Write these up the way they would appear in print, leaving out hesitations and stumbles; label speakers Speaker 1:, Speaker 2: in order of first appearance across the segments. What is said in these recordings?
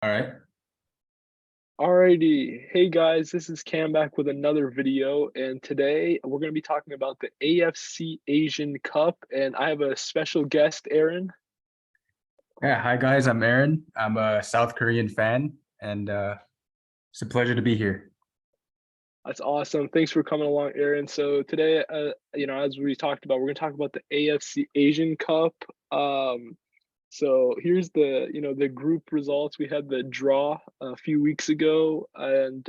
Speaker 1: All right.
Speaker 2: Alrighty, hey guys, this is Cam back with another video, and today we're going to be talking about the AFC Asian Cup, and I have a special guest, Aaron.
Speaker 1: Yeah. Hi, guys. I'm Aaron. I'm a South Korean fan, and it's a pleasure to be here.
Speaker 2: That's awesome. Thanks for coming along, Aaron. So today, as we talked about, we're going to talk about the AFC Asian Cup. So here's the group results. We had the draw a few weeks ago, and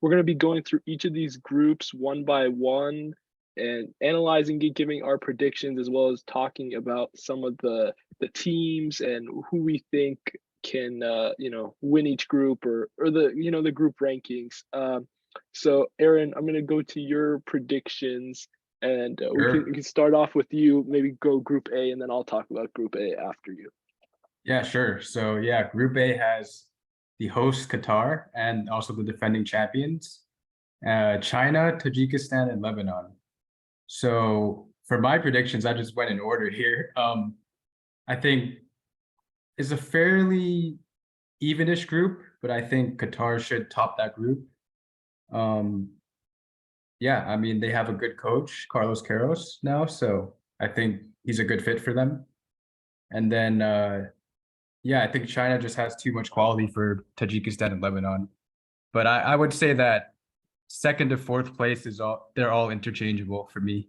Speaker 2: we're going to be going through each of these groups one by one and analyzing it, giving our predictions, as well as talking about some of the teams and who we think can win each group or the group rankings. So Aaron, I'm going to go to your predictions. And we can
Speaker 1: Sure.
Speaker 2: start off with you, maybe go Group A, and then I'll talk about Group A after you.
Speaker 1: Yeah, sure. So, yeah, Group A has the host Qatar and also the defending champions, China, Tajikistan, and Lebanon. So, for my predictions, I just went in order here. I think it's a fairly evenish group, but I think Qatar should top that group. Um, Yeah, I mean, they have a good coach, Carlos Queiroz now, so I think he's a good fit for them. And then, yeah, I think China just has too much quality for Tajikistan and Lebanon. But I would say that second to fourth place they're all interchangeable for me.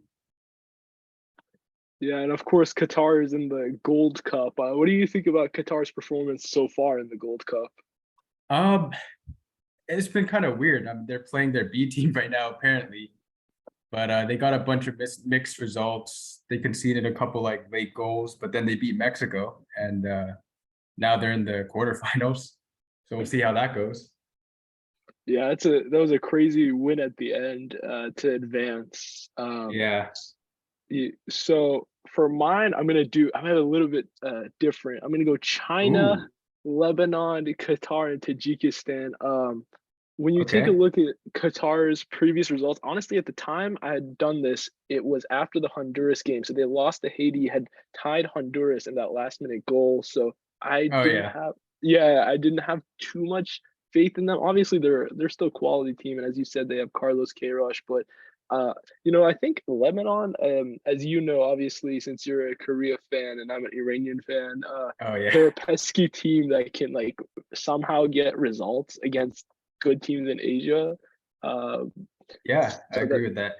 Speaker 2: Yeah, and of course, Qatar is in the Gold Cup. What do you think about Qatar's performance so far in the Gold Cup?
Speaker 1: Um, it's been kind of weird. They're playing their B team right now, apparently, but they got a bunch of mixed results. They conceded a couple like late goals, but then they beat Mexico, and now they're in the quarterfinals. So we'll see how that goes.
Speaker 2: Yeah, that was a crazy win at the end to advance.
Speaker 1: Yeah.
Speaker 2: So for mine, I'm gonna a little bit different. I'm gonna go China,
Speaker 1: Ooh.
Speaker 2: Lebanon, Qatar, and Tajikistan. When you take a
Speaker 1: Okay.
Speaker 2: look at Qatar's previous results, honestly, at the time I had done this, it was after the Honduras game. So they lost to Haiti, had tied Honduras in that last minute goal. So I
Speaker 1: Oh
Speaker 2: didn't
Speaker 1: yeah.
Speaker 2: have, yeah, I didn't have too much faith in them. Obviously, they're still a quality team, and as you said, they have Carlos Queiroz. But I think Lebanon, as you know, obviously, since you're a Korea fan and I'm an Iranian fan,
Speaker 1: Oh yeah.
Speaker 2: they're a pesky team that can like somehow get results against good teams in Asia. Um,
Speaker 1: Yeah, I
Speaker 2: so that
Speaker 1: agree with that.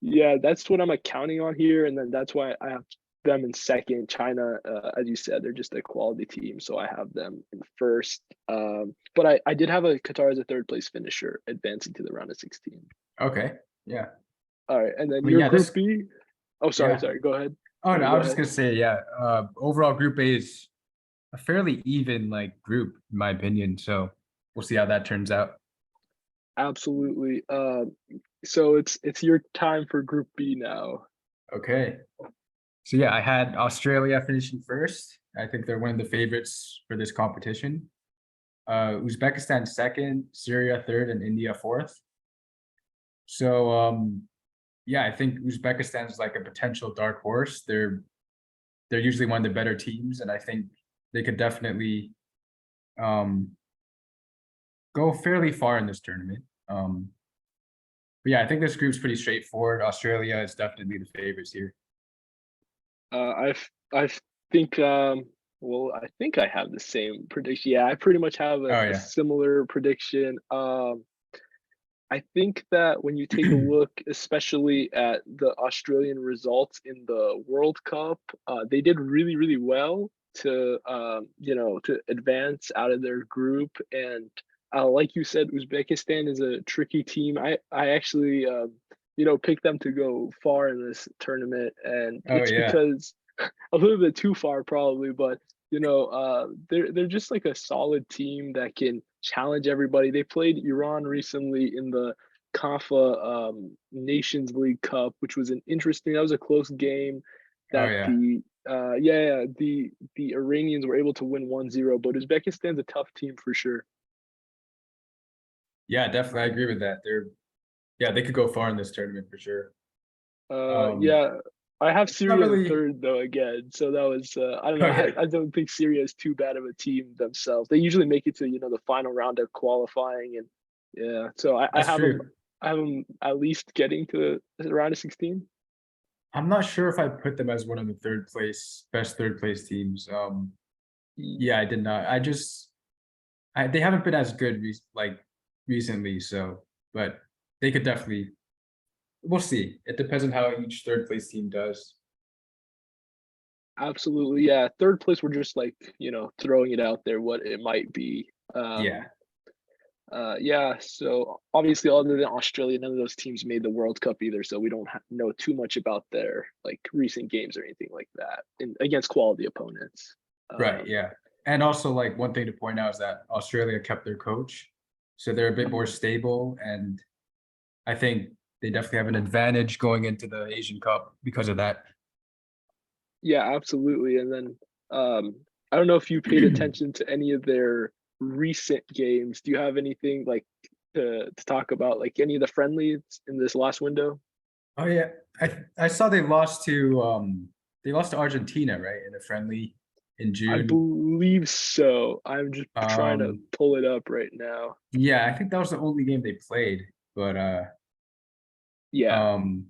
Speaker 2: yeah, that's what I'm accounting on here, and then that's why I have them in second. China, as you said, they're just a quality team, so I have them in first. But I did have a Qatar as a third place finisher, advancing to the round of 16.
Speaker 1: Okay. Yeah.
Speaker 2: All right, and then
Speaker 1: But
Speaker 2: your
Speaker 1: yeah,
Speaker 2: Group
Speaker 1: this
Speaker 2: B. Oh, sorry,
Speaker 1: yeah.
Speaker 2: sorry. Go ahead.
Speaker 1: Oh no,
Speaker 2: No,
Speaker 1: I
Speaker 2: go
Speaker 1: was just
Speaker 2: ahead.
Speaker 1: gonna say, yeah, overall Group A is a fairly even like group, in my opinion. So we'll see how that turns out.
Speaker 2: Absolutely. So it's your time for Group B now.
Speaker 1: Okay. So yeah, I had Australia finishing first. I think they're one of the favorites for this competition. Uzbekistan second, Syria third, and India fourth. So yeah, I think Uzbekistan is like a potential dark horse. They're usually one of the better teams, and I think they could definitely um, go fairly far in this tournament. But yeah, I think this group's pretty straightforward. Australia is definitely the favorites here.
Speaker 2: I think I think I have the same prediction. Yeah, I pretty much have
Speaker 1: Oh
Speaker 2: a
Speaker 1: yeah.
Speaker 2: similar prediction. I think that when you take a look, especially at the Australian results in the World Cup, they did really, really well to to advance out of their group. And like you said, Uzbekistan is a tricky team. I actually picked them to go far in this tournament, and
Speaker 1: Oh
Speaker 2: it's
Speaker 1: yeah.
Speaker 2: because a little bit too far probably, but they're just like a solid team that can challenge everybody. They played Iran recently in the CAFA Nations League Cup, which was an interesting. That was a close game.
Speaker 1: Oh
Speaker 2: That
Speaker 1: yeah.
Speaker 2: the Iranians were able to win 1-0, but Uzbekistan's a tough team for sure.
Speaker 1: Yeah, definitely. I agree with that. Yeah, they could go far in this tournament for sure. Um,
Speaker 2: Yeah. I have
Speaker 1: not
Speaker 2: Syria in
Speaker 1: really.
Speaker 2: third though again. So that was I don't know.
Speaker 1: Okay,
Speaker 2: I don't think Syria is too bad of a team themselves. They usually make it to the final round of qualifying and yeah. So I
Speaker 1: that's
Speaker 2: have them.
Speaker 1: true.
Speaker 2: I have them at least getting to the round of 16.
Speaker 1: I'm not sure if I put them as one of the best third place teams. Yeah, I did not. They haven't been as good recently, so but they could definitely. We'll see. It depends on how each third place team does.
Speaker 2: Absolutely, yeah. Third place, we're just like throwing it out there what it might be.
Speaker 1: Yeah,
Speaker 2: Yeah. So obviously, other than Australia, none of those teams made the World Cup either. So we don't know too much about their like recent games or anything like that against quality opponents.
Speaker 1: right.
Speaker 2: Um,
Speaker 1: Yeah, and also like one thing to point out is that Australia kept their coach, so they're a bit more stable, and I think they definitely have an advantage going into the Asian Cup because of that.
Speaker 2: yeah, absolutely. And then I don't know if you paid attention to any of their recent games. Do you have anything like to talk about, like any of the friendlies in this last window?
Speaker 1: Oh yeah, I saw they lost to Argentina, right, in a friendly in
Speaker 2: I
Speaker 1: June.
Speaker 2: believe so. I'm just trying to
Speaker 1: Um,
Speaker 2: pull it up right now.
Speaker 1: yeah, I think that was the only game they played, but
Speaker 2: Yeah,
Speaker 1: um,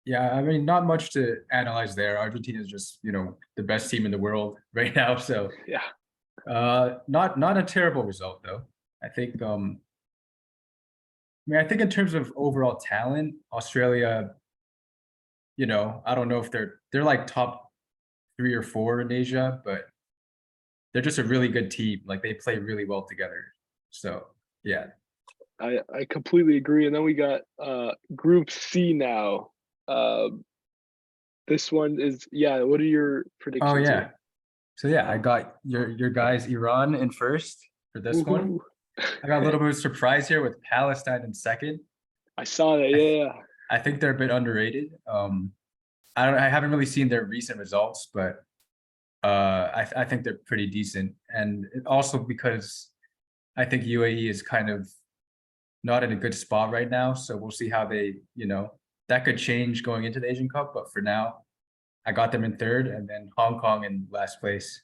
Speaker 1: yeah, I mean, not much to analyze there. Argentina is just the best team in the world right now, so
Speaker 2: yeah,
Speaker 1: not a terrible result though. I think I mean, I think in terms of overall talent, Australia, I don't know if they're like top 3 or 4 in Asia, but they're just a really good team. Like they play really well together. So yeah.
Speaker 2: I completely agree. And then we got Group C now. Um, this one is yeah. What are your
Speaker 1: Oh
Speaker 2: predictions
Speaker 1: yeah.
Speaker 2: here?
Speaker 1: So yeah, I got your guys Iran in first for this one.
Speaker 2: Woohoo!
Speaker 1: I got a little bit of surprise here with Palestine in second.
Speaker 2: I saw that.
Speaker 1: I, th-
Speaker 2: Yeah,
Speaker 1: I think they're a bit underrated. I haven't really seen their recent results, but I think they're pretty decent. And also because I think UAE is kind of not in a good spot right now. So we'll see how that could change going into the Asian Cup. But for now, I got them in third and then Hong Kong in last place.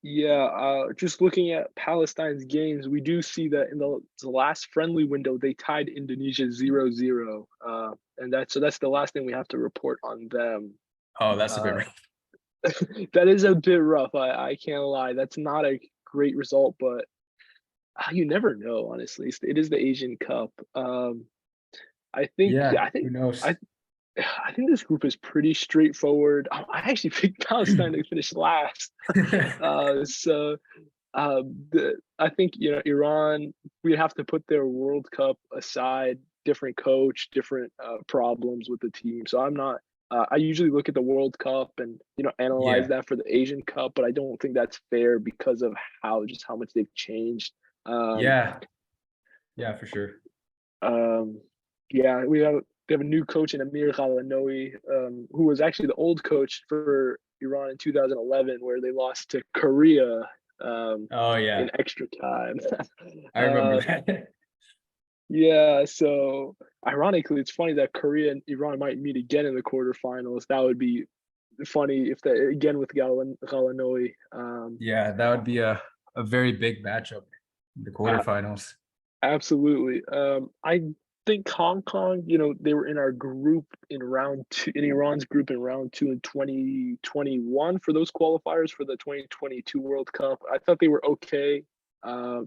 Speaker 2: yeah. Just looking at Palestine's games, we do see that in the last friendly window they tied Indonesia 0-0. And that's the last thing we have to report on them.
Speaker 1: Oh, that's a bit
Speaker 2: Uh,
Speaker 1: rough.
Speaker 2: that is a bit rough. I can't lie. That's not a great result, but you never know. Honestly, it is the Asian Cup. I think
Speaker 1: Yeah,
Speaker 2: I think
Speaker 1: who knows?
Speaker 2: I I think this group is pretty straightforward. I actually picked Palestine to finish last. So I think Iran. We have to put their World Cup aside. Different coach, different problems with the team. So I'm not. I usually look at the World Cup and analyze
Speaker 1: Yeah,
Speaker 2: that for the Asian Cup, but I don't think that's fair because of how much they've changed. Um,
Speaker 1: yeah, yeah, for sure.
Speaker 2: um, yeah, we have a new coach in Amir Khalanoui, who was actually the old coach for Iran in 2011, where they lost to Korea
Speaker 1: Oh
Speaker 2: in
Speaker 1: yeah,
Speaker 2: extra time.
Speaker 1: I remember
Speaker 2: uh,
Speaker 1: that.
Speaker 2: yeah, so ironically, it's funny that Korea and Iran might meet again in the quarterfinals. That would be funny if that again with Khalanoui.
Speaker 1: Yeah, that would be a very big matchup in the quarterfinals.
Speaker 2: Absolutely. I think Hong Kong, they were in our group in round two, in Iran's group in round two in 2021 for those qualifiers for the 2022 World Cup. I thought they were okay.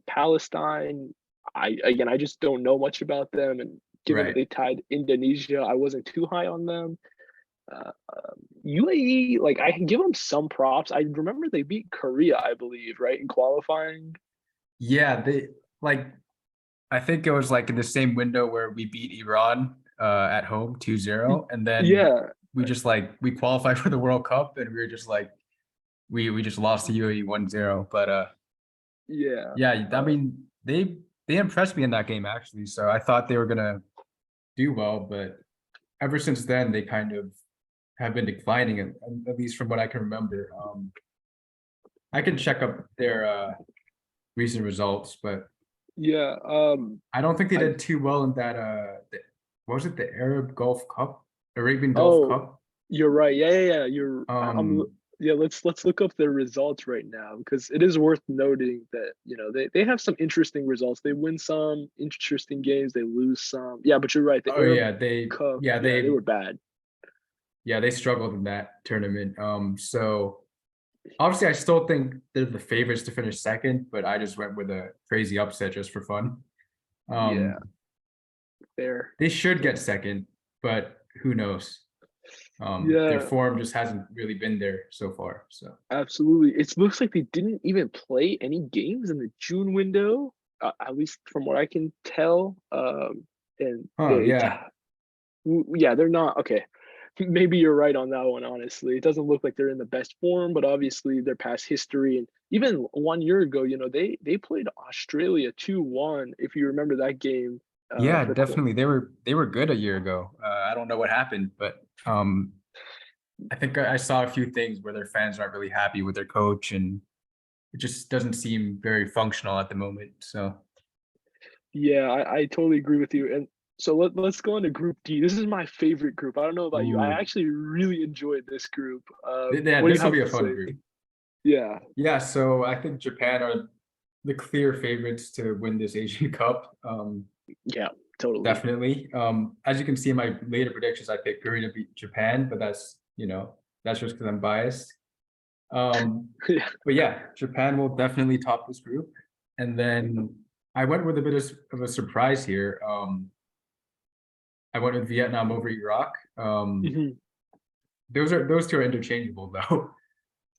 Speaker 2: Palestine, I just don't know much about them. And given that
Speaker 1: Right.
Speaker 2: they tied Indonesia, I wasn't too high on them. UAE, like I can give them some props. I remember they beat Korea, I believe, right, in qualifying.
Speaker 1: Yeah, they like I think it was like in the same window where we beat Iran at home 2-0, and then
Speaker 2: Yeah,
Speaker 1: we qualified for the World Cup and we were just like we just lost to UAE 1-0. But
Speaker 2: yeah.
Speaker 1: yeah, I
Speaker 2: Uh,
Speaker 1: mean they impressed me in that game actually. So I thought they were gonna do well, but ever since then they kind of have been declining at least from what I can remember. I can check up their recent results, but
Speaker 2: Yeah,
Speaker 1: I don't think they
Speaker 2: I
Speaker 1: did too well in that what was it, the Arab Gulf Cup? Arabian Gulf
Speaker 2: Oh,
Speaker 1: Cup.
Speaker 2: you're right. Yeah, yeah, yeah. I'm
Speaker 1: Um,
Speaker 2: yeah, let's look up their results right now because it is worth noting that, they have some interesting results. They win some interesting games, they lose some. Yeah, but you're right. The
Speaker 1: oh
Speaker 2: Arab
Speaker 1: yeah,
Speaker 2: Cup, yeah, they were bad.
Speaker 1: they struggled in that tournament. So obviously I still think they're the favorites to finish second, but I just went with a crazy upset just for fun.
Speaker 2: Yeah,
Speaker 1: Um,
Speaker 2: fair.
Speaker 1: they should
Speaker 2: Fair.
Speaker 1: get second, but who knows? Their
Speaker 2: Yeah,
Speaker 1: form just hasn't really been there so far. So
Speaker 2: absolutely. It looks like they didn't even play any games in the June window, at least from what I can tell. And they,
Speaker 1: yeah.
Speaker 2: yeah, they're not okay. Maybe you're right on that one, honestly. It doesn't look like they're in the best form, but obviously their past history and even 1 year ago, they played Australia 2-1, if you remember that game,
Speaker 1: Yeah,
Speaker 2: for
Speaker 1: definitely. They were good a year ago. I don't know what happened, but I think I saw a few things where their fans aren't really happy with their coach, and it just doesn't seem very functional at the moment. So
Speaker 2: yeah, I totally agree with you. And so let's go into Group D. This is my favorite group. I don't know about you. I
Speaker 1: ooh,
Speaker 2: actually really enjoyed this group.
Speaker 1: yeah,
Speaker 2: What do
Speaker 1: this
Speaker 2: you
Speaker 1: will
Speaker 2: have
Speaker 1: be a
Speaker 2: to
Speaker 1: fun
Speaker 2: say?
Speaker 1: group.
Speaker 2: Yeah.
Speaker 1: Yeah, so I think Japan are the clear favorites to win this Asian Cup.
Speaker 2: Yeah, totally.
Speaker 1: Definitely. As you can see in my later predictions, I picked Korea to beat Japan, but that's just because I'm biased. Um,
Speaker 2: Yeah.
Speaker 1: but yeah, Japan will definitely top this group. And then I went with a bit of a surprise here. I went with Vietnam over Iraq.
Speaker 2: Mhm.
Speaker 1: Those two are interchangeable though.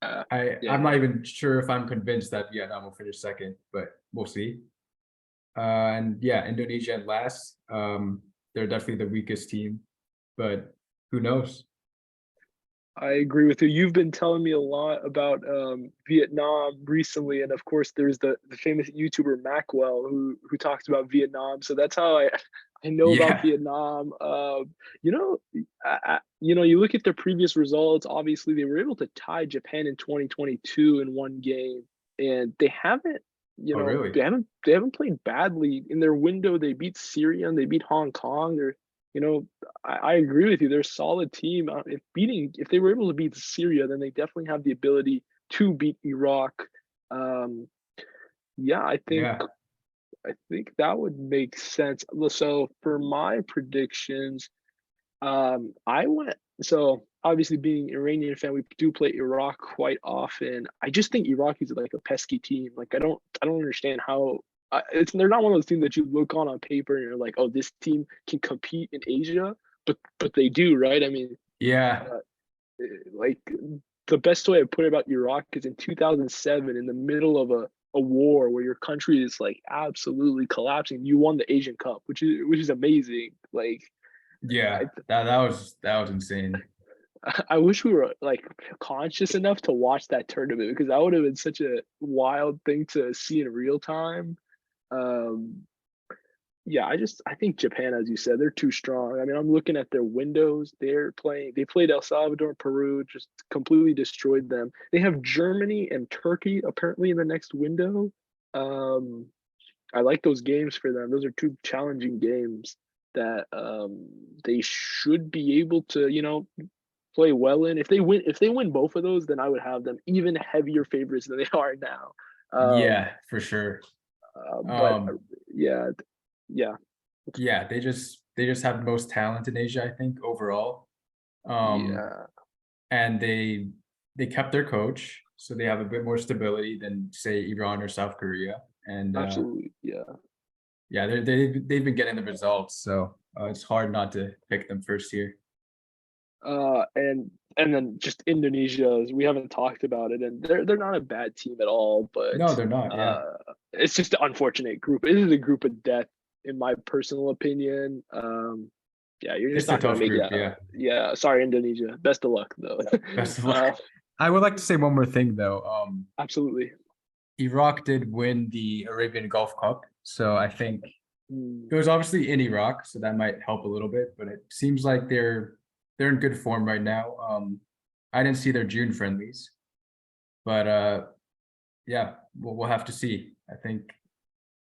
Speaker 2: Uh,
Speaker 1: I'm
Speaker 2: yeah.
Speaker 1: not even sure if I'm convinced that Vietnam will finish second, but we'll see. And yeah, Indonesia and last. They're definitely the weakest team, but who knows?
Speaker 2: I agree with you. You've been telling me a lot about Vietnam recently, and of course, there's the famous YouTuber Macwell who talks about Vietnam. So that's how I I know about
Speaker 1: Yeah.
Speaker 2: Vietnam. You know, you look at their previous results. Obviously, they were able to tie Japan in 2022 in one game, and they haven't.
Speaker 1: Oh, really?
Speaker 2: They haven't played badly in their window. They beat Syria and they beat Hong Kong. You know, I agree with you. They're a solid team. If they were able to beat Syria, then they definitely have the ability to beat Iraq. Um, yeah,
Speaker 1: Yeah.
Speaker 2: I think that would make sense. So for my predictions, I went. So obviously, being Iranian fan, we do play Iraq quite often. I just think Iraq is like a pesky team. Like I don't understand how. They're not one of those teams that you look on paper and you're like, oh, this team can compete in Asia, but they do, right? I mean,
Speaker 1: Yeah.
Speaker 2: uh, like the best way I put it about Iraq is in 2007, in the middle of a war where your country is like absolutely collapsing, you won the Asian Cup, which is amazing. Like I
Speaker 1: Yeah. That was insane.
Speaker 2: I wish we were like conscious enough to watch that tournament because that would have been such a wild thing to see in real time. Um, yeah, I think Japan, as you said, they're too strong. I mean, I'm looking at their windows. They played El Salvador, Peru, just completely destroyed them. They have Germany and Turkey apparently in the next window. Um, I like those games for them. Those are two challenging games that they should be able to, play well in. If they win both of those, then I would have them even heavier favorites than they are now. Um,
Speaker 1: Yeah, for sure.
Speaker 2: but
Speaker 1: Um,
Speaker 2: yeah, yeah,
Speaker 1: yeah, they just have the most talent in Asia, I think, overall. Um,
Speaker 2: yeah,
Speaker 1: and they kept their coach, so they have a bit more stability than say Iran or South Korea. And
Speaker 2: absolutely, yeah.
Speaker 1: yeah, they've been getting the results, so it's hard not to pick them first here.
Speaker 2: And then just Indonesia, we haven't talked about it, and they're not a bad team at all, but
Speaker 1: No, they're not. Yeah,
Speaker 2: uh, it's just an unfortunate group. It is a group of death, in my personal opinion. Yeah, you're just
Speaker 1: it's a
Speaker 2: not gonna
Speaker 1: tough
Speaker 2: make it
Speaker 1: group.
Speaker 2: out.
Speaker 1: Yeah,
Speaker 2: Yeah, sorry, Indonesia. Best of luck, though.
Speaker 1: best of luck.
Speaker 2: uh,
Speaker 1: I would like to say one more thing though.
Speaker 2: absolutely.
Speaker 1: Iraq did win the Arabian Gulf Cup, so I think
Speaker 2: Mm,
Speaker 1: it was obviously in Iraq, so that might help a little bit. But it seems like they're in good form right now. I didn't see their June friendlies, but yeah, we'll have to see. I think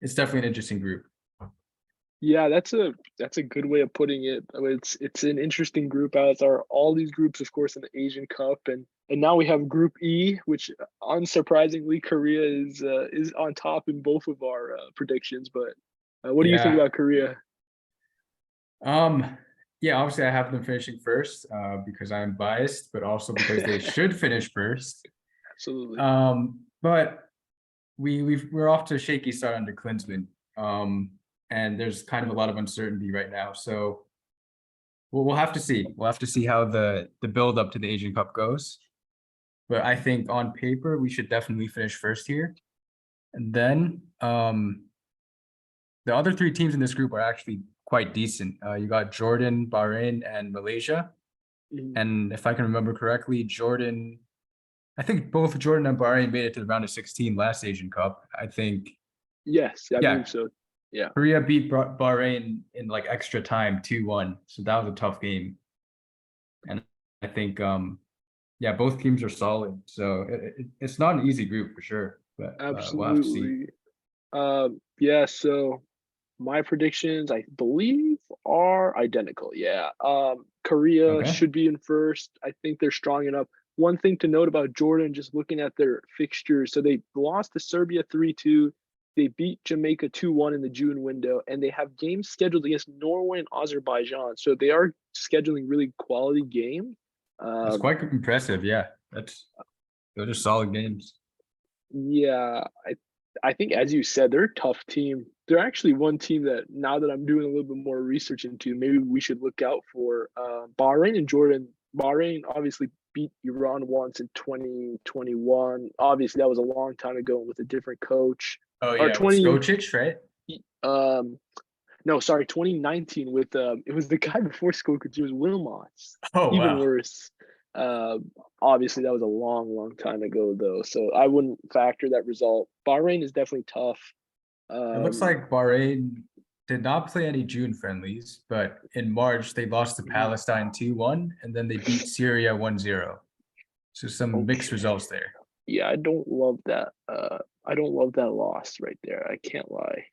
Speaker 1: it's definitely an interesting group.
Speaker 2: Yeah, that's a good way of putting it. It's an interesting group, as are all these groups, of course, in the Asian Cup, and now we have Group E, which unsurprisingly Korea is on top in both of our predictions. But what do you think
Speaker 1: Yeah.
Speaker 2: about Korea?
Speaker 1: Um, yeah, obviously I have them finishing first, because I'm biased, but also because they should finish first.
Speaker 2: Absolutely.
Speaker 1: But we're off to a shaky start under Klinsmann. And there's kind of a lot of uncertainty right now. So we'll have to see. We'll have to see how the build up to the Asian Cup goes. But I think on paper we should definitely finish first here. And then the other three teams in this group are actually quite decent. You got Jordan, Bahrain, and Malaysia.
Speaker 2: Mhm.
Speaker 1: And if I can remember correctly, I think both Jordan and Bahrain made it to the round of 16 last Asian Cup. I think,
Speaker 2: Yes, I
Speaker 1: yeah,
Speaker 2: believe so. Yeah,
Speaker 1: Korea beat Bahrain in like extra time 2-1. So that was a tough game. And I think, yeah, both teams are solid. So it's not an easy group for sure, but we'll have to see.
Speaker 2: absolutely. Yeah, so my predictions, I believe, are identical. Yeah. Korea
Speaker 1: Okay.
Speaker 2: should be in first. I think they're strong enough. One thing to note about Jordan, just looking at their fixtures, so they lost to Serbia 3-2. They beat Jamaica 2-1 in the June window, and they have games scheduled against Norway and Azerbaijan. So they are scheduling really quality games.
Speaker 1: That's
Speaker 2: Um,
Speaker 1: quite impressive. Yeah. Those are solid games.
Speaker 2: Yeah, I think as you said, they're a tough team. They're actually one team that now that I'm doing a little bit more research into, maybe we should look out for. Bahrain and Jordan. Bahrain obviously beat Iran once in 2021. Obviously, that was a long time ago with a different coach.
Speaker 1: Oh
Speaker 2: Or
Speaker 1: yeah, with
Speaker 2: 20,
Speaker 1: Skocic, right?
Speaker 2: um, no, sorry, 2019 with it was the guy before Skokuc, it was Wilmots.
Speaker 1: Oh
Speaker 2: Even
Speaker 1: wow.
Speaker 2: worse. Obviously that was a long, long time ago though, so I wouldn't factor that result. Bahrain is definitely tough.
Speaker 1: It looks
Speaker 2: Um,
Speaker 1: like Bahrain did not play any June friendlies, but in March they lost to
Speaker 2: mhm.
Speaker 1: Palestine 2-1, and then they beat Syria 1-0. So some mixed
Speaker 2: Okay.
Speaker 1: results there.
Speaker 2: Yeah, I don't love that. I don't love that loss right there. I can't lie.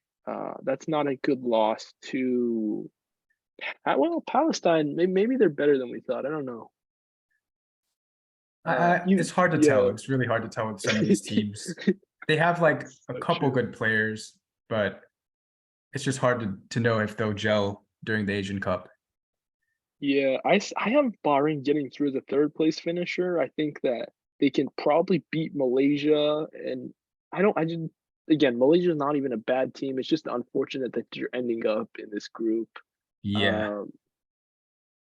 Speaker 2: That's not a good loss to. Well, Palestine. Maybe they're better than we thought. I don't know.
Speaker 1: It's hard to tell.
Speaker 2: Yeah.
Speaker 1: It's really hard to tell with some of these teams. They have like a
Speaker 2: So
Speaker 1: couple
Speaker 2: true.
Speaker 1: good players, but it's just hard to know if they'll gel during the Asian Cup.
Speaker 2: Yeah, I have Bahrain getting through as a third place finisher. I think that they can probably beat Malaysia, and I just again, Malaysia is not even a bad team. It's just unfortunate that you're ending up in this group.
Speaker 1: Yeah.
Speaker 2: Um,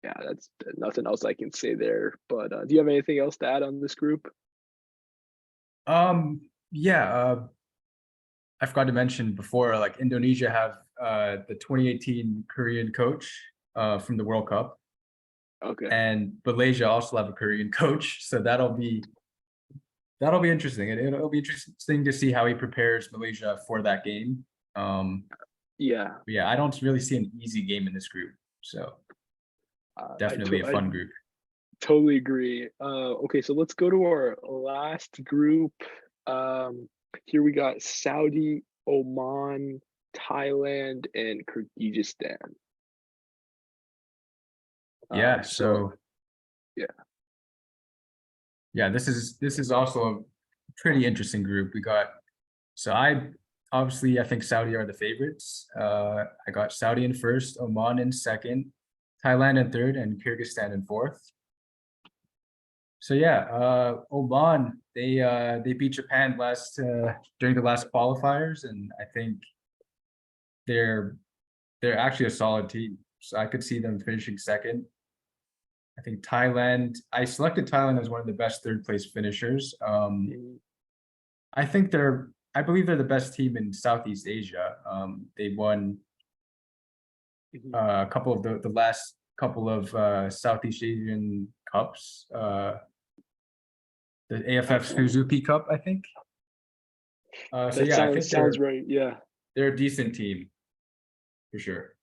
Speaker 2: yeah, that's nothing else I can say there. But do you have anything else to add on this group?
Speaker 1: Yeah, I forgot to mention before, like Indonesia have the 2018 Korean coach from the World Cup,
Speaker 2: Okay.
Speaker 1: and Malaysia also have a Korean coach. So that'll be interesting. It'll be interesting to see how he prepares Malaysia for that game. Um,
Speaker 2: Yeah,
Speaker 1: but yeah, I don't really see an easy game in this group. So definitely a
Speaker 2: I
Speaker 1: fun group.
Speaker 2: totally agree. Okay, so let's go to our last group. Here we got Saudi, Oman, Thailand, and Kyrgyzstan.
Speaker 1: Yeah.
Speaker 2: So
Speaker 1: So
Speaker 2: yeah,
Speaker 1: yeah, this is also a pretty interesting group. We got so I think Saudi are the favorites. I got Saudi in first, Oman in second, Thailand in third, and Kyrgyzstan in fourth. So yeah, Oman they beat Japan last during the last qualifiers, and I think they're they're actually a solid team. So I could see them finishing second. I think Thailand. I selected Thailand as one of the best third place finishers.
Speaker 2: mhm,
Speaker 1: I think I believe they're the best team in Southeast Asia. They won
Speaker 2: mhm.
Speaker 1: a couple of the last couple of Southeast Asian cups. The AFF Suzuki Cup, I think. So
Speaker 2: That
Speaker 1: yeah, I think
Speaker 2: sounds right. Yeah.
Speaker 1: they're a decent team for sure.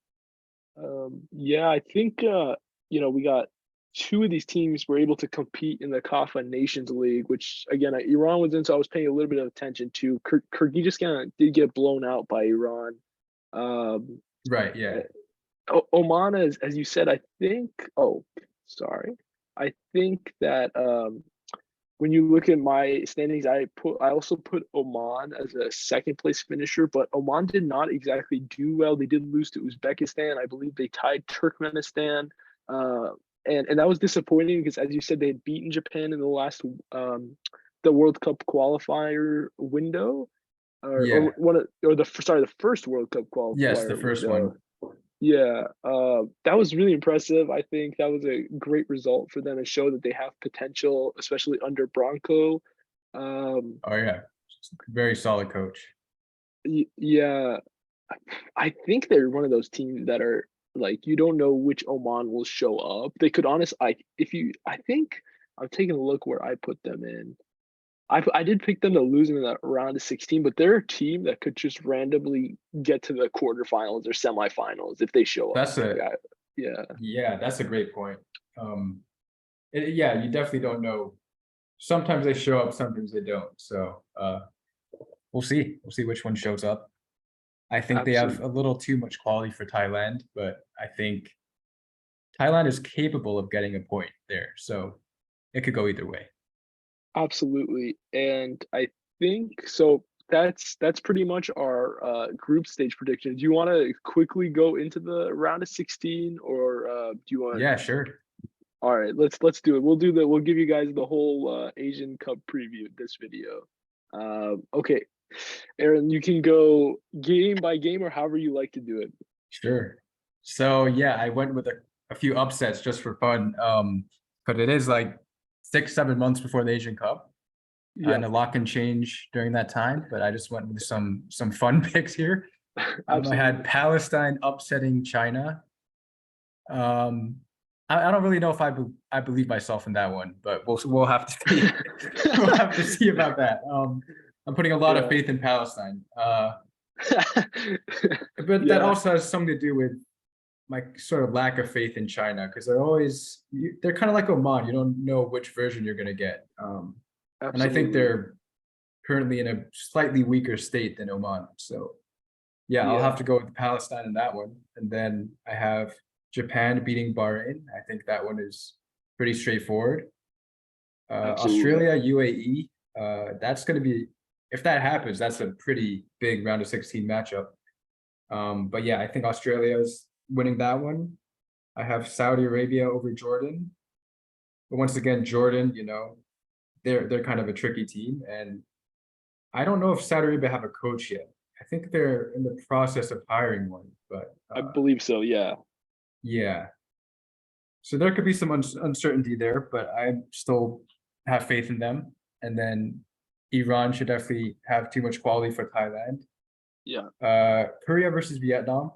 Speaker 2: Yeah, I think we got two of these teams were able to compete in the CAF Nations League, which again Iran was in, so I was paying a little bit of attention to. Kyrgyzstan did get blown out by Iran. Um,
Speaker 1: Right. Yeah.
Speaker 2: Oman, as you said, I think. Oh, sorry. I think that when you look at my standings, I also put Oman as a second place finisher, but Oman did not exactly do well. They did lose to Uzbekistan. I believe they tied Turkmenistan. Uh, and that was disappointing because, as you said, they had beaten Japan in the last the World Cup qualifier window, or
Speaker 1: Yeah.
Speaker 2: one of or the sorry the first World Cup
Speaker 1: Yes, the
Speaker 2: qualifier
Speaker 1: first
Speaker 2: window.
Speaker 1: one.
Speaker 2: Yeah, that was really impressive. I think that was a great result for them and show that they have potential, especially under Bronco. Um,
Speaker 1: Oh yeah. Very solid coach.
Speaker 2: yeah, I think they're one of those teams that are like you don't know which Oman will show up. They could honestly, I think I'm taking a look where I put them in. I did pick them to lose in the round of 16, but they're a team that could just randomly get to the quarterfinals or semifinals if they show up.
Speaker 1: That's a
Speaker 2: Yeah,
Speaker 1: Yeah, that's a great point. Um, yeah, you definitely don't know. Sometimes they show up, sometimes they don't. So we'll see. We'll see which one shows up. I think they have
Speaker 2: absolutely.
Speaker 1: a little too much quality for Thailand, but I think Thailand is capable of getting a point there. So it could go either way.
Speaker 2: Absolutely, and I think so that's pretty much our, group stage predictions. Do you wanna quickly go into the round of 16 or, do you want
Speaker 1: Yeah, sure.
Speaker 2: alright, let's do it. We'll give you guys the whole, Asian Cup preview this video. Okay, Aaron, you can go game by game or however you like to do it.
Speaker 1: Sure. So yeah, I went with a few upsets just for fun. But it is like 6, 7 months before the Asian Cup.
Speaker 2: Yeah,
Speaker 1: And a lot can change during that time, but I just went with some fun picks here. I had
Speaker 2: absolutely.
Speaker 1: Palestine upsetting China. Um, I don't really know if I believe myself in that one, but we'll have to see. We'll have to see about that. I'm putting a lot of
Speaker 2: Yeah.
Speaker 1: faith in Palestine. But that
Speaker 2: Yeah,
Speaker 1: also has something to do with my sort of lack of faith in China because they're kind of like Oman. You don't know which version you're gonna get. And I think
Speaker 2: absolutely.
Speaker 1: they're currently in a slightly weaker state than Oman. So yeah, I'll
Speaker 2: Yeah,
Speaker 1: have to go with Palestine in that one. And then I have Japan beating Bahrain. I think that one is pretty straightforward.
Speaker 2: absolutely.
Speaker 1: Australia, UAE. That's going to be, if that happens, that's a pretty big round of 16 matchup. But yeah, I think Australia is winning that one. I have Saudi Arabia over Jordan. But once again, Jordan, they're kind of a tricky team, and I don't know if Saudi Arabia have a coach yet. I think they're in the process of hiring one, but
Speaker 2: I believe so, yeah.
Speaker 1: yeah. So there could be some uncertainty there, but I still have faith in them. And then Iran should definitely have too much quality for Thailand.
Speaker 2: Yeah.
Speaker 1: Korea versus Vietnam,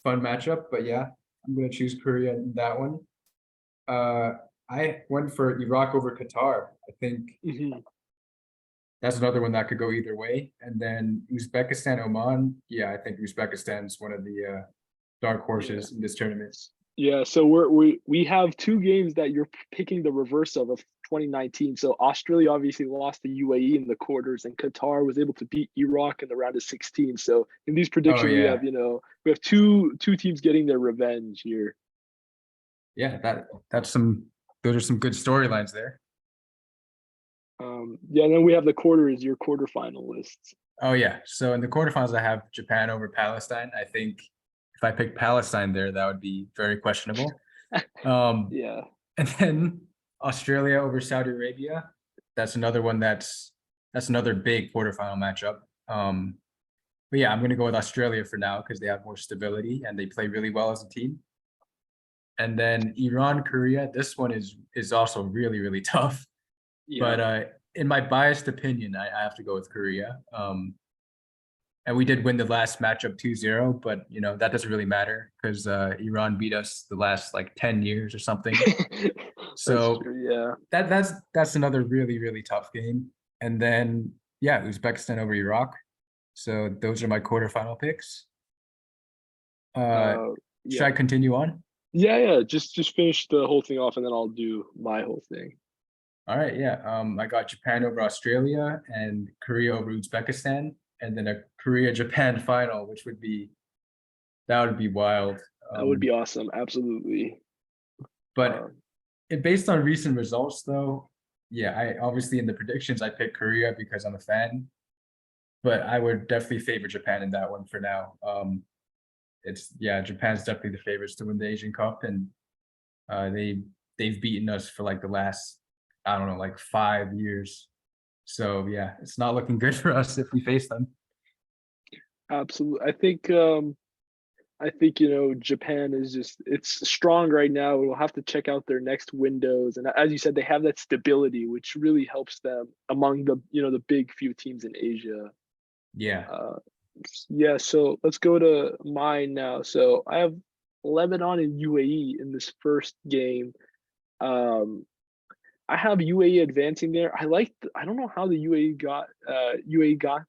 Speaker 1: fun matchup, but yeah, I'm gonna choose Korea in that one. Uh, I went for Iraq over Qatar. I think
Speaker 2: Mhm.
Speaker 1: that's another one that could go either way. And then Uzbekistan, Oman. Yeah, I think Uzbekistan's one of the dark
Speaker 2: Yeah.
Speaker 1: horses in this tournament.
Speaker 2: Yeah, so we have 2 games that you're picking the reverse of 2019. So Australia obviously lost to UAE in the quarters, and Qatar was able to beat Iraq in the round of 16. So in these
Speaker 1: Oh
Speaker 2: predictions,
Speaker 1: yeah,
Speaker 2: we have two teams getting their revenge here.
Speaker 1: yeah. That's some. Those are some good storylines there.
Speaker 2: Yeah, and then we have the quarters, your quarterfinalists.
Speaker 1: Oh yeah. So in the quarterfinals, I have Japan over Palestine. I think if I picked Palestine there, that would be very questionable. Um,
Speaker 2: Yeah,
Speaker 1: and then Australia over Saudi Arabia. That's another one that's another big quarterfinal matchup. But yeah, I'm gonna go with Australia for now because they have more stability and they play really well as a team. And then Iran, Korea. This one is also really, really tough.
Speaker 2: yeah,
Speaker 1: But in my biased opinion, I have to go with Korea. And we did win the last matchup 2-0, but that doesn't really matter because Iran beat us the last like 10 years or something.
Speaker 2: that's
Speaker 1: So
Speaker 2: true. Yeah,
Speaker 1: that's another really, really tough game. And then yeah, Uzbekistan over Iraq. So those are my quarterfinal picks. Uh,
Speaker 2: uh,
Speaker 1: should
Speaker 2: yeah,
Speaker 1: I continue on?
Speaker 2: yeah, yeah. Just finish the whole thing off, and then I'll do my whole thing.
Speaker 1: All right, yeah. I got Japan over Australia and Korea over Uzbekistan, and then a Korea-Japan final, which would be That would be wild.
Speaker 2: That would be awesome. Absolutely.
Speaker 1: But
Speaker 2: Um,
Speaker 1: based on recent results, though, yeah, I obviously in the predictions I picked Korea because I'm a fan, but I would definitely favor Japan in that one for now. It's yeah, Japan's definitely the favorites to win the Asian Cup, and they've beaten us for like the last, I don't know, like 5 years. So yeah, it's not looking good for us if we face them.
Speaker 2: Absolutely. I think, Japan is just it's strong right now. We'll have to check out their next windows. And as you said, they have that stability, which really helps them among the big few teams in Asia.
Speaker 1: Yeah,
Speaker 2: Uh, yeah, so let's go to mine now. So I have Lebanon and UAE in this first game. Um, I have UAE advancing there. I don't know how the UAE got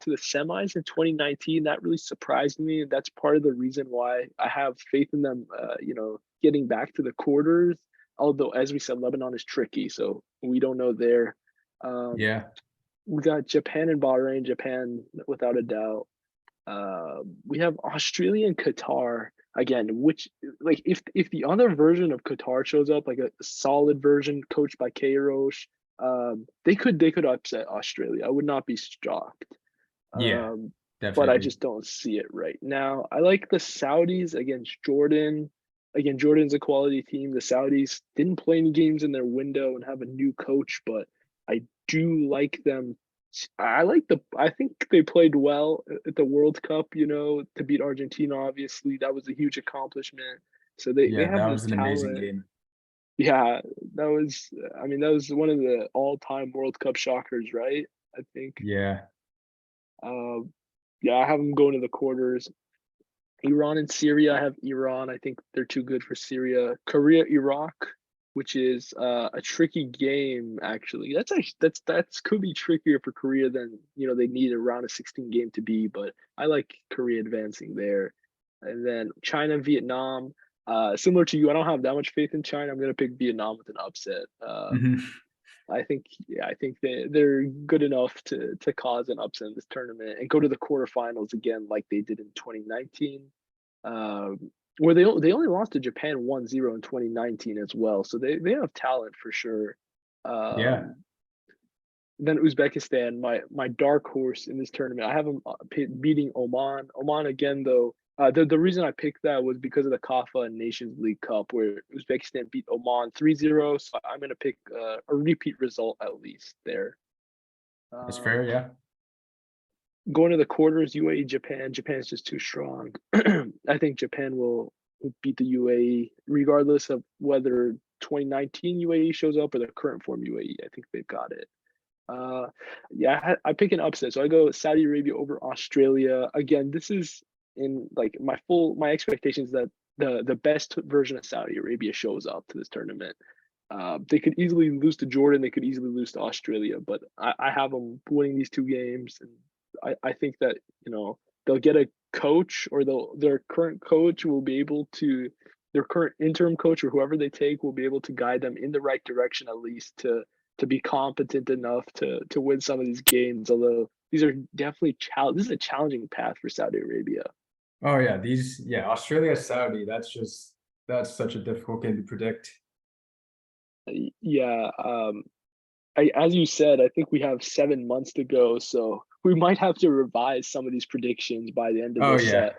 Speaker 2: to the semis in 2019. That really surprised me. That's part of the reason why I have faith in them getting back to the quarters. Although as we said, Lebanon is tricky, so we don't know there. Um,
Speaker 1: yeah,
Speaker 2: we got Japan and Bahrain, Japan without a doubt. We have Australia and Qatar again, which like if the other version of Qatar shows up, like a solid version coached by Kairos, they could upset Australia. I would not be shocked.
Speaker 1: yeah,
Speaker 2: Um, but I
Speaker 1: definitely.
Speaker 2: just don't see it right now. I like the Saudis against Jordan. Again, Jordan's a quality team. The Saudis didn't play any games in their window and have a new coach, but I do like them. I think they played well at the World Cup, to beat Argentina, obviously. That was a huge accomplishment. So they
Speaker 1: Yeah,
Speaker 2: have
Speaker 1: that
Speaker 2: the
Speaker 1: was an amazing
Speaker 2: talent.
Speaker 1: game.
Speaker 2: Yeah, that was one of the all-time World Cup shockers, right? I think.
Speaker 1: Yeah,
Speaker 2: Um, yeah, I have them going to the quarters. Iran and Syria. I have Iran. I think they're too good for Syria. Korea, Iraq, which is a tricky game. Actually, that's could be trickier for Korea than they need a round of 16 game to be. But I like Korea advancing there, and then China, Vietnam. Similar to you, I don't have that much faith in China. I'm gonna pick Vietnam with an upset.
Speaker 1: mhm.
Speaker 2: I think they're good enough to cause an upset in this tournament and go to the quarterfinals again like they did in 2019, where they only lost to Japan 1-0 in 2019 as well. So they have talent for sure.
Speaker 1: Yeah,
Speaker 2: Um, then Uzbekistan, my dark horse in this tournament. I have them beating Oman. Oman again though. The reason I picked that was because of the Kafa and Nations League Cup where Uzbekistan beat Oman 3-0. So I'm gonna pick a repeat result at least there.
Speaker 1: that's
Speaker 2: Um,
Speaker 1: fair. Yeah,
Speaker 2: Going to the quarters, UAE, Japan. Japan's just too strong. I think Japan will beat the UAE regardless of whether 2019 UAE shows up or the current form UAE. I think they've got it. Uh, yeah, I pick an upset. So I go Saudi Arabia over Australia. Again, this is in like my expectations that the best version of Saudi Arabia shows up to this tournament. They could easily lose to Jordan. They could easily lose to Australia, but I have them winning these two games, and I think that they'll get a coach or their current coach will be able to their current interim coach or whoever they take will be able to guide them in the right direction at least to be competent enough to win some of these games. Although these are definitely this is a challenging path for Saudi Arabia.
Speaker 1: oh yeah, yeah, Australia, Saudi, that's such a difficult game to predict.
Speaker 2: Yeah, as you said, I think we have 7 months to go, so we might have to revise some of these predictions by the end of
Speaker 1: Oh
Speaker 2: this
Speaker 1: yeah,
Speaker 2: set.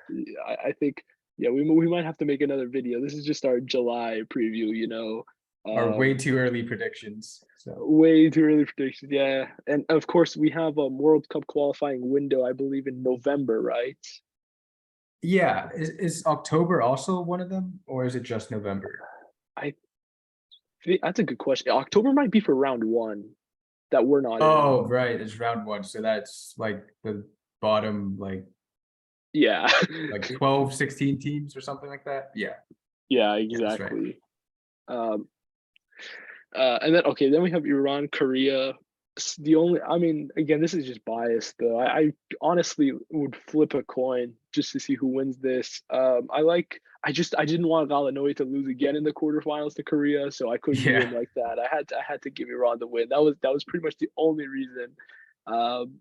Speaker 2: I think, yeah, we might have to make another video. This is just our July preview.
Speaker 1: are way
Speaker 2: Um,
Speaker 1: too early predictions. So
Speaker 2: Way too early predictions, yeah. And of course, we have a World Cup qualifying window, I believe, in November, right?
Speaker 1: yeah, is October also one of them, or is it just November?
Speaker 2: I think that's a good question. October might be for round one that we're not in.
Speaker 1: Oh, right, it's round one, so that's like the bottom,
Speaker 2: Yeah.
Speaker 1: like 12, 16 teams or something like that. Yeah,
Speaker 2: Yeah,
Speaker 1: yeah, that's right.
Speaker 2: exactly. Um, and then okay, then we have Iran, Korea. I mean, again, this is just biased though. I honestly would flip a coin just to see who wins this. I didn't want Galanoy to lose again in the quarterfinals to Korea, so I couldn't do
Speaker 1: Yeah,
Speaker 2: him like that. I had to give Iran the win. That was pretty much the only reason. Um,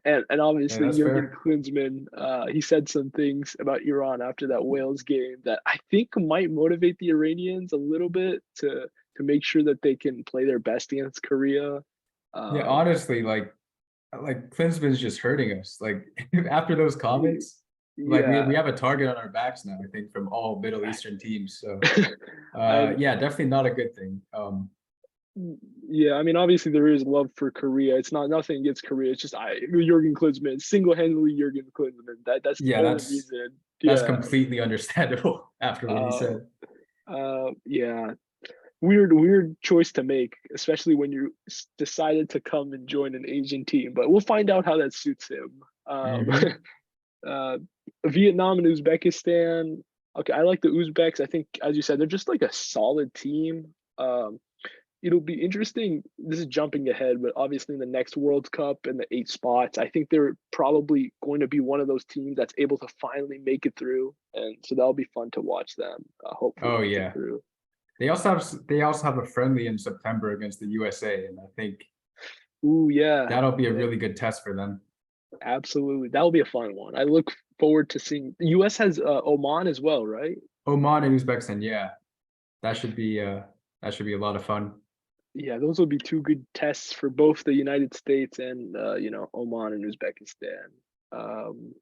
Speaker 2: And
Speaker 1: Yeah,
Speaker 2: obviously
Speaker 1: that's
Speaker 2: Jurgen
Speaker 1: fair.
Speaker 2: Klinsmann, he said some things about Iran after that Wales game that I think might motivate the Iranians a little bit to make sure that they can play their best against Korea.
Speaker 1: Yeah,
Speaker 2: Um,
Speaker 1: honestly, like Klinsman's just hurting us. Like after those
Speaker 2: y-
Speaker 1: comments, like we
Speaker 2: yeah,
Speaker 1: we have a target on our backs now, I think, from all Middle Eastern teams. So
Speaker 2: I
Speaker 1: yeah, definitely not a good thing.
Speaker 2: yeah, I mean, obviously there is love for Korea. It's not nothing against Korea. It's just Jurgen Klinsmann, single-handedly Jurgen Klinsmann. That's the
Speaker 1: Yeah,
Speaker 2: only
Speaker 1: that's
Speaker 2: reason.
Speaker 1: that's
Speaker 2: Yeah.
Speaker 1: completely understandable after what he
Speaker 2: Uh,
Speaker 1: said.
Speaker 2: yeah. Weird choice to make, especially when you decided to come and join an Asian team. But we'll find out how that suits him. Um,
Speaker 1: Hmm.
Speaker 2: uh, Vietnam and Uzbekistan. Okay, I like the Uzbeks. I think, as you said, they're just like a solid team. Um, it'll be interesting. This is jumping ahead, but obviously in the next World Cup and the 8 spots, I think they're probably going to be one of those teams that's able to finally make it through, and so that'll be fun to watch them. Hopefully
Speaker 1: Oh
Speaker 2: make it
Speaker 1: yeah.
Speaker 2: through.
Speaker 1: They also have a friendly in September against the USA, and I think
Speaker 2: Ooh, yeah,
Speaker 1: that'll be a
Speaker 2: yeah,
Speaker 1: really good test for them.
Speaker 2: absolutely. That'll be a fun one. I look forward to seeing. The U.S. has Oman as well, right?
Speaker 1: Oman and Uzbekistan, yeah, that should be a lot of fun.
Speaker 2: Yeah, those will be two good tests for both the United States and Oman and Uzbekistan. Um,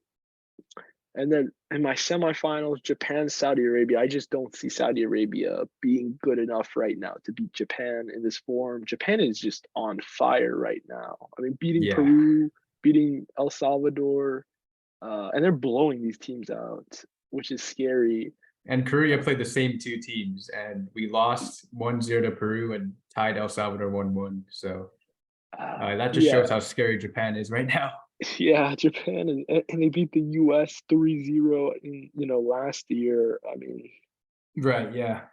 Speaker 2: And then in my semifinals, Japan, Saudi Arabia. I just don't see Saudi Arabia being good enough right now to beat Japan in this form. Japan is just on fire right now. I mean, beating
Speaker 1: Yeah.
Speaker 2: Peru, beating El Salvador, and they're blowing these teams out, which is scary.
Speaker 1: And Korea
Speaker 2: Uh,
Speaker 1: played the same two teams, and we lost 1-0 to Peru and tied El Salvador 1-1. So that just
Speaker 2: yeah,
Speaker 1: shows how scary Japan is right now.
Speaker 2: yeah, Japan and they beat the US 3-0 in last year. I mean,
Speaker 1: Right, yeah.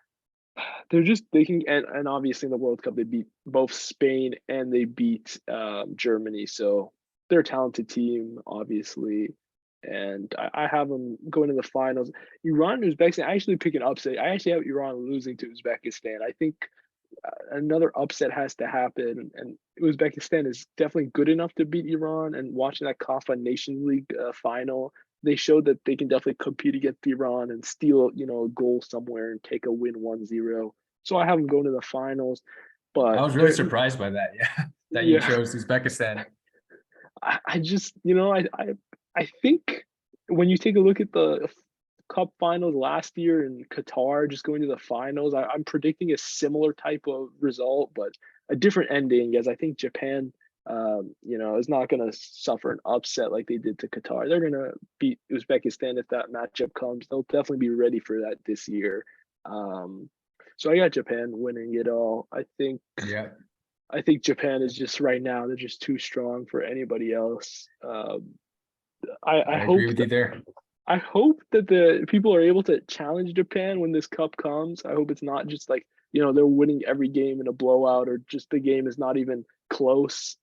Speaker 2: they can and obviously in the World Cup they beat both Spain and they beat Germany, so they're a talented team, obviously, and I have them going to the finals. Iran and Uzbekistan, I actually pick an upset. I actually have Iran losing to Uzbekistan. I think another upset has to happen, and Uzbekistan is definitely good enough to beat Iran. And watching that CAF Nation League final, they showed that they can definitely compete against Iran and steal, a goal somewhere and take a win 1-0. So I have them going to the finals,
Speaker 1: I
Speaker 2: but
Speaker 1: was really surprised by that, yeah, that you
Speaker 2: yeah,
Speaker 1: chose Uzbekistan.
Speaker 2: I just, I think when you take a look at the Cup finals last year in Qatar, just going to the finals, I'm predicting a similar type of result, but a different ending, as I think Japan, is not going to suffer an upset like they did to Qatar. They're going to beat Uzbekistan if that matchup comes. They'll definitely be ready for that this year. Um, so I got Japan winning it all.
Speaker 1: Yeah,
Speaker 2: I think Japan is just right now, they're just too strong for anybody else. I
Speaker 1: I agree
Speaker 2: hope
Speaker 1: with you
Speaker 2: that
Speaker 1: there.
Speaker 2: the people are able to challenge Japan when this cup comes. I hope it's not just like, they're winning every game in a blowout or just the game is not even close.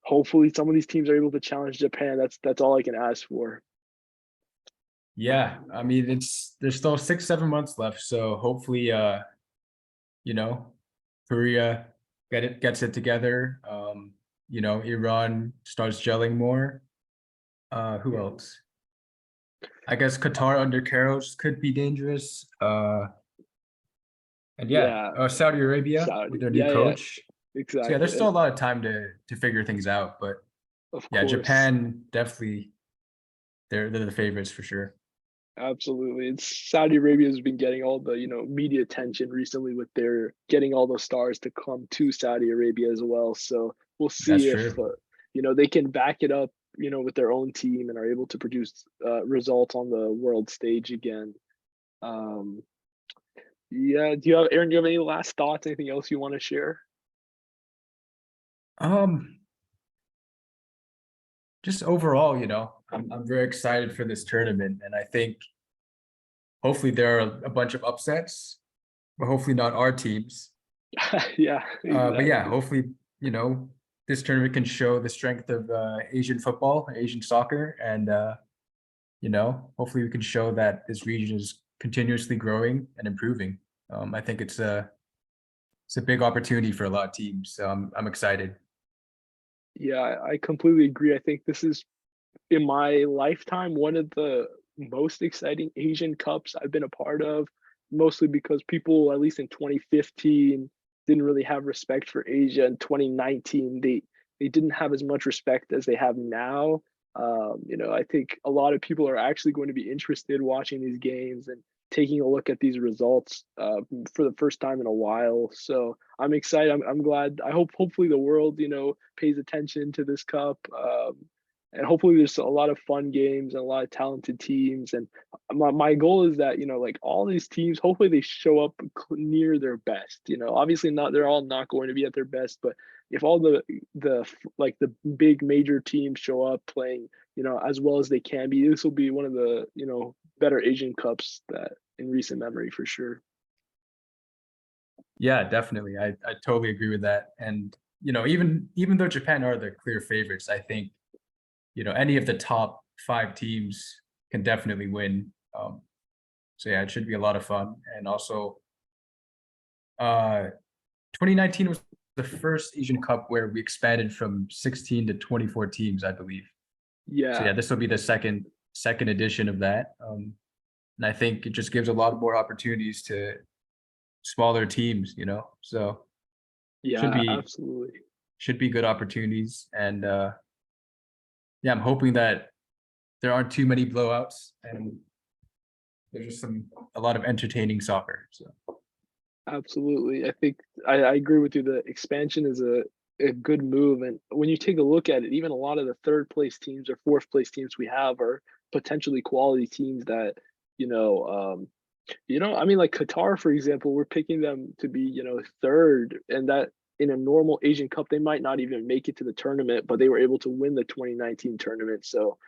Speaker 2: Hopefully some of these teams are able to challenge Japan. That's all I can ask for.
Speaker 1: Yeah, I mean there's still 6, 7 months left, so hopefully you know, Korea gets it together. Iran starts gelling more. Who
Speaker 2: Mhm.
Speaker 1: else? I guess Qatar under Keros could be dangerous. And yeah,
Speaker 2: Yeah,
Speaker 1: Saudi Arabia with
Speaker 2: Saudi.
Speaker 1: their new
Speaker 2: Yeah, yeah,
Speaker 1: coach. So yeah, there's
Speaker 2: exactly.
Speaker 1: still
Speaker 2: And
Speaker 1: a lot of time to figure things out. But
Speaker 2: of
Speaker 1: yeah,
Speaker 2: course,
Speaker 1: Japan definitely they're the favorites for sure.
Speaker 2: absolutely. It's Saudi Arabia has been getting all the, media attention recently with their getting all those stars to come to Saudi Arabia as well. So we'll
Speaker 1: That's
Speaker 2: see if,
Speaker 1: true.
Speaker 2: they can back it up, with their own team and are able to produce results on the world stage again. Um, yeah. Aaron, do you have any last thoughts? Anything else you want to share?
Speaker 1: Um, just overall, I'm very excited for this tournament, and I think hopefully there are a bunch of upsets, but hopefully not our teams.
Speaker 2: Yeah,
Speaker 1: But yeah,
Speaker 2: exactly.
Speaker 1: hopefully, this tournament can show the strength of Asian football, Asian soccer, and hopefully we can show that this region is continuously growing and improving. I think it's a big opportunity for a lot of teams. So I'm excited.
Speaker 2: Yeah, I completely agree. I think this is, in my lifetime, one of the most exciting Asian Cups I've been a part of, mostly because people, at least in 2015, didn't really have respect for Asia. In 2019, they didn't have as much respect as they have now. I think a lot of people are actually going to be interested watching these games and taking a look at these results for the first time in a while. So I'm excited. I'm glad. I hope hopefully the world pays attention to this cup. And hopefully there's a lot of fun games and a lot of talented teams. And my goal is that like all these teams, hopefully they show up near their best. Obviously not, they're all not going to be at their best, but if all the big major teams show up playing as well as they can be, this will be one of the better Asian Cups that in recent memory for sure.
Speaker 1: Yeah, definitely. I totally agree with that. And even though Japan are the clear favorites, I think any of the top 5 teams can definitely win. So yeah, it should be a lot of fun. And also, uh, 2019 was the first Asian Cup where we expanded from 16 to 24 teams, I believe. So
Speaker 2: Yeah,
Speaker 1: yeah, this will be the second edition of that. And I think it just gives a lot more opportunities to smaller teams. So should
Speaker 2: yeah,
Speaker 1: be
Speaker 2: absolutely.
Speaker 1: should be good opportunities. And yeah, I'm hoping that there aren't too many blowouts and there's just a lot of entertaining soccer. So
Speaker 2: Absolutely. I think I agree with you. The expansion is a good move. And when you take a look at it, even a lot of the third place teams or fourth place teams we have are potentially quality teams that, I mean, like Qatar, for example, we're picking them to be, third, and that in a normal Asian Cup, they might not even make it to the tournament, but they were able to win the 2019 tournament. So,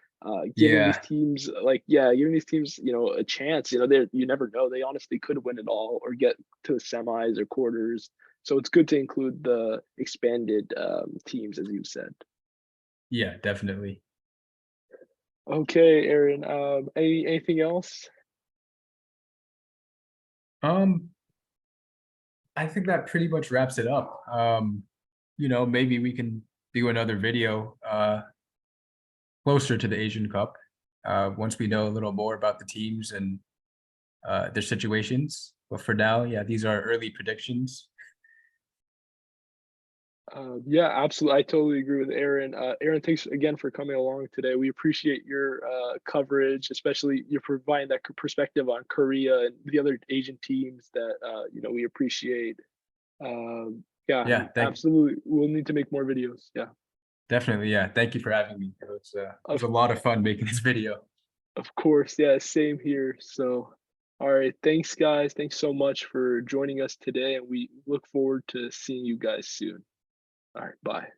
Speaker 2: giving these
Speaker 1: yeah,
Speaker 2: teams, giving these teams, a chance. They you never know. They honestly could win it all or get to the semis or quarters. So it's good to include the expanded teams, as you said.
Speaker 1: yeah, definitely.
Speaker 2: Okay, Aaron. Anything else?
Speaker 1: Um, I think that pretty much wraps it up. Maybe we can do another video closer to the Asian Cup once we know a little more about the teams and their situations. But for now, yeah, these are early predictions.
Speaker 2: Yeah, absolutely. I totally agree with Aaron. Aaron, thanks again for coming along today. We appreciate your coverage, especially you're providing that perspective on Korea and the other Asian teams that we appreciate. Yeah,
Speaker 1: Yeah,
Speaker 2: absolutely. We'll need to make more videos. Yeah,
Speaker 1: definitely. Yeah, thank you for having me. It was
Speaker 2: of
Speaker 1: a lot of fun making this video.
Speaker 2: of course. Yeah, same here. So, all right. Thanks, guys. Thanks so much for joining us today, and we look forward to seeing you guys soon. All right. Bye.